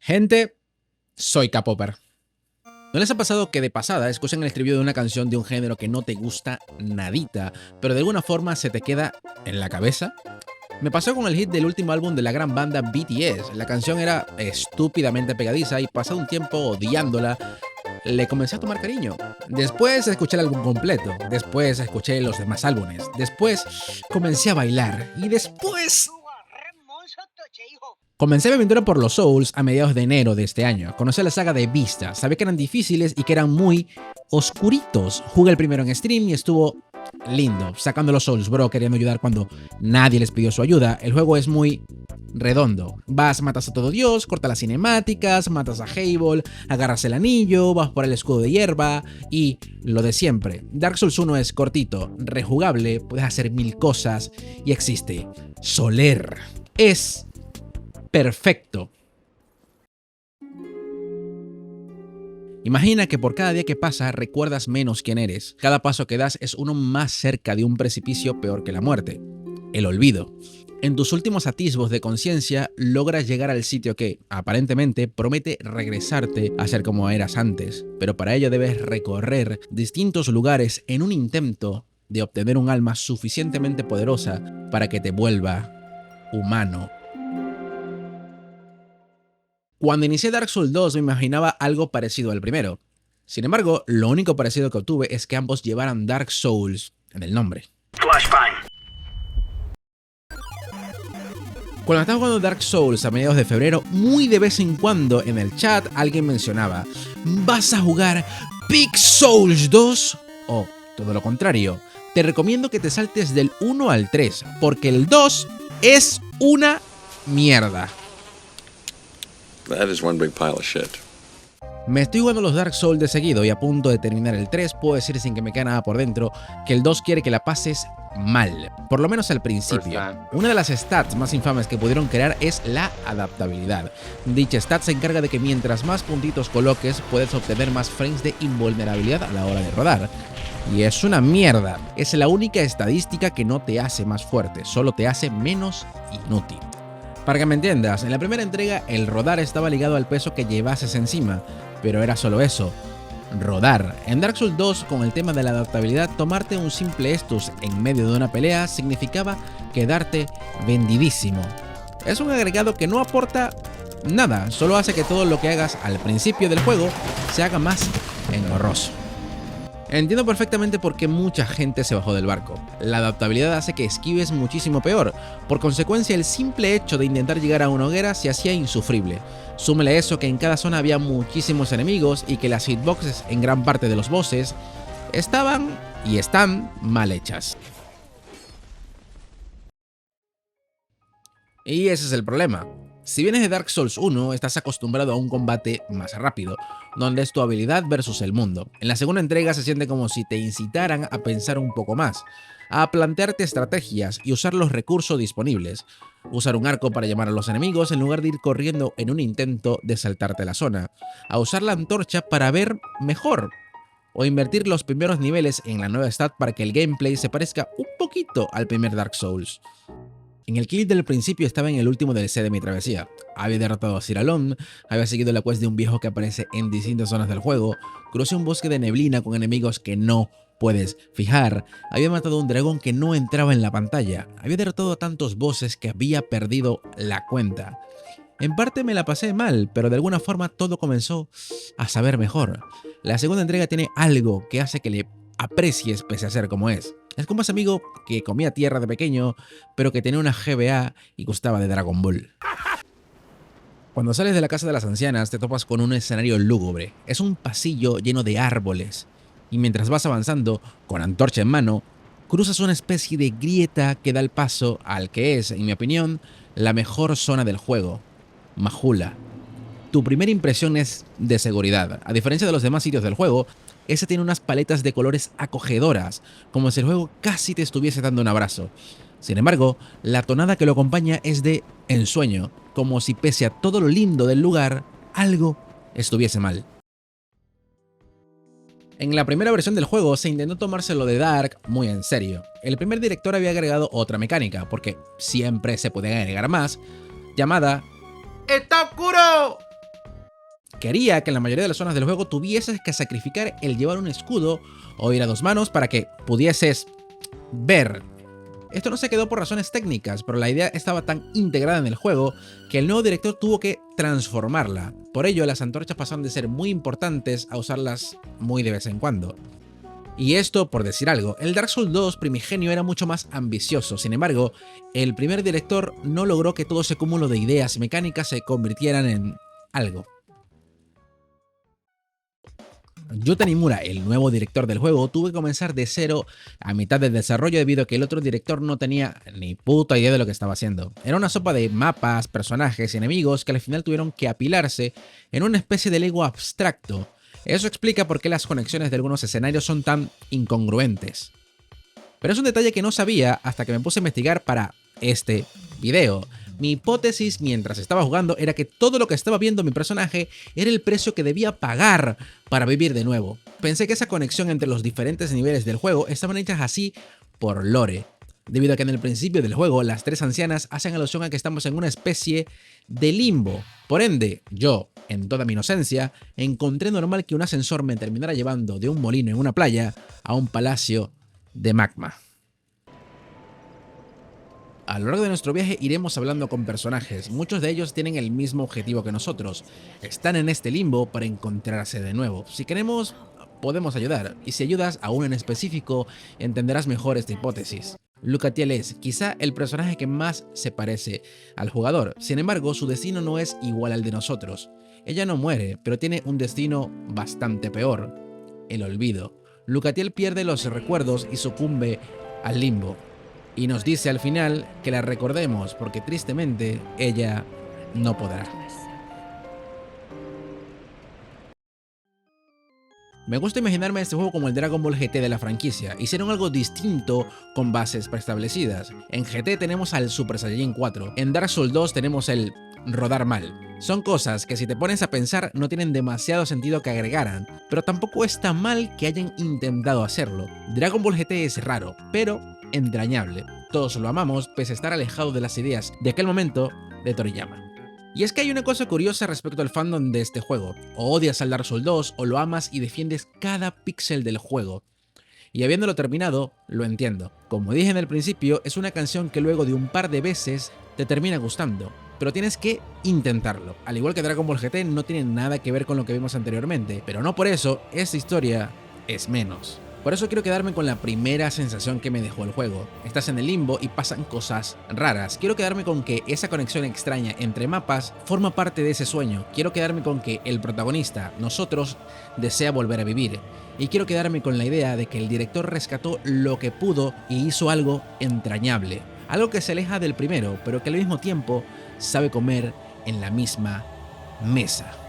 Gente, soy K-Popper. ¿No les ha pasado que de pasada escuchan el estribillo de una canción de un género que no te gusta nadita, pero de alguna forma se te queda en la cabeza? Me pasó con el hit del último álbum de la gran banda BTS. La canción era estúpidamente pegadiza y pasado un tiempo odiándola, le comencé a tomar cariño. Después escuché el álbum completo, después escuché los demás álbumes, después comencé a bailar y después comencé mi aventura por los Souls a mediados de enero de este año. Conocí la saga de Vista, sabía que eran difíciles y que eran muy oscuritos. Jugué el primero en stream y estuvo lindo, sacando los Souls, bro, queriendo ayudar cuando nadie les pidió su ayuda. El juego es muy redondo. Vas, matas a todo Dios, cortas las cinemáticas, matas a Fable, agarras el anillo, vas por el escudo de hierba y lo de siempre. Dark Souls 1 es cortito, rejugable, puedes hacer mil cosas y existe Soler. Es perfecto. Imagina que por cada día que pasa recuerdas menos quién eres. Cada paso que das es uno más cerca de un precipicio peor que la muerte. El olvido. En tus últimos atisbos de conciencia logras llegar al sitio que, aparentemente, promete regresarte a ser como eras antes, pero para ello debes recorrer distintos lugares en un intento de obtener un alma suficientemente poderosa para que te vuelva humano. Cuando inicié Dark Souls 2 me imaginaba algo parecido al primero. Sin embargo, lo único parecido que obtuve es que ambos llevaran Dark Souls en el nombre. Cuando estaba jugando Dark Souls a mediados de febrero, muy de vez en cuando en el chat alguien mencionaba: ¿vas a jugar Big Souls 2? O todo lo contrario, te recomiendo que te saltes del 1 al 3, porque el 2 es una mierda. That is one big pile of shit. Me estoy jugando los Dark Souls de seguido y a punto de terminar el 3, puedo decir sin que me quede nada por dentro que el 2 quiere que la pases mal, por lo menos al principio. Una de las stats más infames que pudieron crear es la adaptabilidad. Dicha stat se encarga de que mientras más puntitos coloques, puedes obtener más frames de invulnerabilidad a la hora de rodar. Y es una mierda. Es la única estadística que no te hace más fuerte, solo te hace menos inútil. Para que me entiendas, en la primera entrega el rodar estaba ligado al peso que llevases encima, pero era solo eso, rodar. En Dark Souls 2, con el tema de la adaptabilidad, tomarte un simple estus en medio de una pelea significaba quedarte vendidísimo. Es un agregado que no aporta nada, solo hace que todo lo que hagas al principio del juego se haga más engorroso. Entiendo perfectamente por qué mucha gente se bajó del barco. La adaptabilidad hace que esquives muchísimo peor. Por consecuencia, el simple hecho de intentar llegar a una hoguera se hacía insufrible. Súmele eso que en cada zona había muchísimos enemigos y que las hitboxes en gran parte de los bosses estaban y están mal hechas. Y ese es el problema. Si vienes de Dark Souls 1, estás acostumbrado a un combate más rápido, donde es tu habilidad versus el mundo. En la segunda entrega se siente como si te incitaran a pensar un poco más, a plantearte estrategias y usar los recursos disponibles. Usar un arco para llamar a los enemigos en lugar de ir corriendo en un intento de saltarte la zona. A usar la antorcha para ver mejor. O invertir los primeros niveles en la nueva stat para que el gameplay se parezca un poquito al primer Dark Souls. En el kit del principio estaba en el último DLC de mi travesía. Había derrotado a Sir Alon, había seguido la quest de un viejo que aparece en distintas zonas del juego, crucé un bosque de neblina con enemigos que no puedes fijar, había matado a un dragón que no entraba en la pantalla, había derrotado a tantos bosses que había perdido la cuenta. En parte me la pasé mal, pero de alguna forma todo comenzó a saber mejor. La segunda entrega tiene algo que hace que le aprecies pese a ser como es. Es como ese amigo que comía tierra de pequeño, pero que tenía una GBA y gustaba de Dragon Ball. Cuando sales de la casa de las ancianas te topas con un escenario lúgubre. Es un pasillo lleno de árboles. Y mientras vas avanzando, con antorcha en mano, cruzas una especie de grieta que da el paso al que es, en mi opinión, la mejor zona del juego, Majula. Tu primera impresión es de seguridad. A diferencia de los demás sitios del juego, ese tiene unas paletas de colores acogedoras, como si el juego casi te estuviese dando un abrazo. Sin embargo, la tonada que lo acompaña es de ensueño, como si pese a todo lo lindo del lugar, algo estuviese mal. En la primera versión del juego se intentó tomárselo de Dark muy en serio. El primer director había agregado otra mecánica, porque siempre se pueden agregar más, llamada ¡Está oscuro! que haría que en la mayoría de las zonas del juego tuvieses que sacrificar el llevar un escudo o ir a dos manos para que pudieses ver. Esto no se quedó por razones técnicas, pero la idea estaba tan integrada en el juego que el nuevo director tuvo que transformarla. Por ello, las antorchas pasaron de ser muy importantes a usarlas muy de vez en cuando. Y esto, por decir algo, el Dark Souls 2 primigenio era mucho más ambicioso. Sin embargo, el primer director no logró que todo ese cúmulo de ideas y mecánicas se convirtieran en algo. Yu Tanimura, el nuevo director del juego, tuvo que comenzar de cero a mitad del desarrollo debido a que el otro director no tenía ni puta idea de lo que estaba haciendo. Era una sopa de mapas, personajes y enemigos que al final tuvieron que apilarse en una especie de Lego abstracto. Eso explica por qué las conexiones de algunos escenarios son tan incongruentes. Pero es un detalle que no sabía hasta que me puse a investigar para este video. Mi hipótesis mientras estaba jugando era que todo lo que estaba viendo mi personaje era el precio que debía pagar para vivir de nuevo. Pensé que esa conexión entre los diferentes niveles del juego estaban hechas así por lore, debido a que en el principio del juego las tres ancianas hacen alusión a que estamos en una especie de limbo. Por ende, yo, en toda mi inocencia, encontré normal que un ascensor me terminara llevando de un molino en una playa a un palacio de magma. A lo largo de nuestro viaje iremos hablando con personajes, muchos de ellos tienen el mismo objetivo que nosotros, están en este limbo para encontrarse de nuevo. Si queremos, podemos ayudar, y si ayudas a uno en específico, entenderás mejor esta hipótesis. Lucatiel es quizá el personaje que más se parece al jugador, sin embargo su destino no es igual al de nosotros. Ella no muere, pero tiene un destino bastante peor, el olvido. Lucatiel pierde los recuerdos y sucumbe al limbo. Y nos dice al final que la recordemos porque tristemente ella no podrá. Me gusta imaginarme este juego como el Dragon Ball GT de la franquicia. Hicieron algo distinto con bases preestablecidas. En GT tenemos al Super Saiyajin 4. En Dark Souls 2 tenemos el rodar mal. Son cosas que si te pones a pensar no tienen demasiado sentido que agregaran, pero tampoco está mal que hayan intentado hacerlo. Dragon Ball GT es raro, pero entrañable. Todos lo amamos pese a estar alejado de las ideas de aquel momento de Toriyama. Y es que hay una cosa curiosa respecto al fandom de este juego. O odias al Dark Souls 2 o lo amas y defiendes cada píxel del juego. Y habiéndolo terminado, lo entiendo. Como dije en el principio, es una canción que luego de un par de veces te termina gustando. Pero tienes que intentarlo. Al igual que Dragon Ball GT no tiene nada que ver con lo que vimos anteriormente. Pero no por eso, esta historia es menos. Por eso quiero quedarme con la primera sensación que me dejó el juego. Estás en el limbo y pasan cosas raras. Quiero quedarme con que esa conexión extraña entre mapas forma parte de ese sueño. Quiero quedarme con que el protagonista, nosotros, desea volver a vivir. Y quiero quedarme con la idea de que el director rescató lo que pudo y hizo algo entrañable. Algo que se aleja del primero, pero que al mismo tiempo sabe comer en la misma mesa.